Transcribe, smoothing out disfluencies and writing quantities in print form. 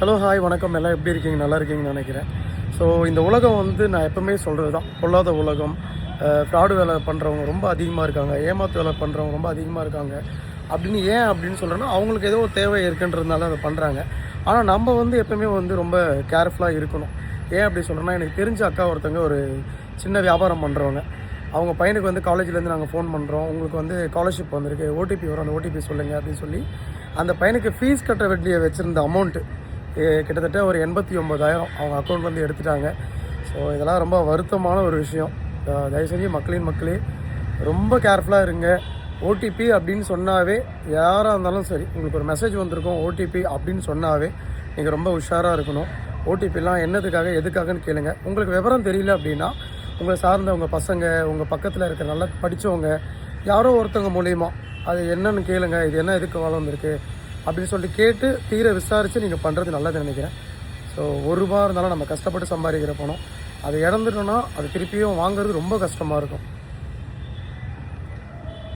Hello hi வணக்கம். எல்லாம் எப்படி இருக்கீங்க? நல்லா இருக்கீங்கன்னு நினைக்கிறேன். ஸோ இந்த உலகம் நான் எப்போவுமே சொல்கிறது தான், பொல்லாத உலகம். ஃப்ராடு வேலை பண்ணுறவங்க ரொம்ப அதிகமாக இருக்காங்க, ஏமாத்து வேலை பண்ணுறவங்க ரொம்ப அதிகமாக இருக்காங்க. அப்படின்னு சொல்கிறேன்னா, அவங்களுக்கு ஏதோ ஒரு தேவை இருக்குன்றதுனால அதை பண்ணுறாங்க. ஆனால் நம்ம எப்போவுமே ரொம்ப கேர்ஃபுல்லாக இருக்கணும். ஏன் அப்படி சொல்கிறேன்னா, எனக்கு தெரிஞ்ச அக்கா ஒருத்தவங்க ஒரு சின்ன வியாபாரம் பண்ணுறவங்க. அவங்க பையனுக்கு காலேஜ்லேருந்து நாங்கள் ஃபோன் பண்ணுறோம், உங்களுக்கு ஸ்காலர்ஷிப் வந்திருக்கு, ஓடிபி வரும், அந்த ஓடிபி சொல்லுங்கள் அப்படின்னு சொல்லி அந்த பையனுக்கு ஃபீஸ் கட்ட வேண்டிய வச்சுருந்த அமௌண்ட்டு கிட்டத்தட்ட ஒரு 89,000 அவங்க அக்கௌண்ட்லேருந்து எடுத்துட்டாங்க. ஸோ இதெல்லாம் ரொம்ப வருத்தமான ஒரு விஷயம். தயவு செஞ்சு மக்களே ரொம்ப கேர்ஃபுல்லாக இருங்க. ஓடிபி அப்படின்னு சொன்னாவே, யாராக இருந்தாலும் சரி, உங்களுக்கு ஒரு மெசேஜ் வந்திருக்கும் ஓடிபி அப்படின்னு சொன்னாவே நீங்கள் ரொம்ப உஷாராக இருக்கணும். ஓடிபிலாம் என்னதுக்காக எதுக்காகன்னு கேளுங்க. உங்களுக்கு விவரம் தெரியல அப்படின்னா உங்களை சார்ந்த உங்கள் பசங்க, உங்கள் பக்கத்தில் இருக்கிற நல்லா படித்தவங்க யாரோ ஒருத்தவங்க மூலிமா அது என்னன்னு கேளுங்க. இது என்ன எதுக்கு வளர்ந்துருக்கு அப்படின்னு சொல்லிட்டு கேட்டு தீர விசாரித்து நீங்கள் பண்ணுறது நல்லதுன்னு நினைக்கிறேன். ஸோ ₹1 இருந்தாலும் நம்ம கஷ்டப்பட்டு சம்பாதிக்கிற பணம், அதை இழந்துட்டோன்னா அது திருப்பியும் வாங்குறது ரொம்ப கஷ்டமாக இருக்கும்.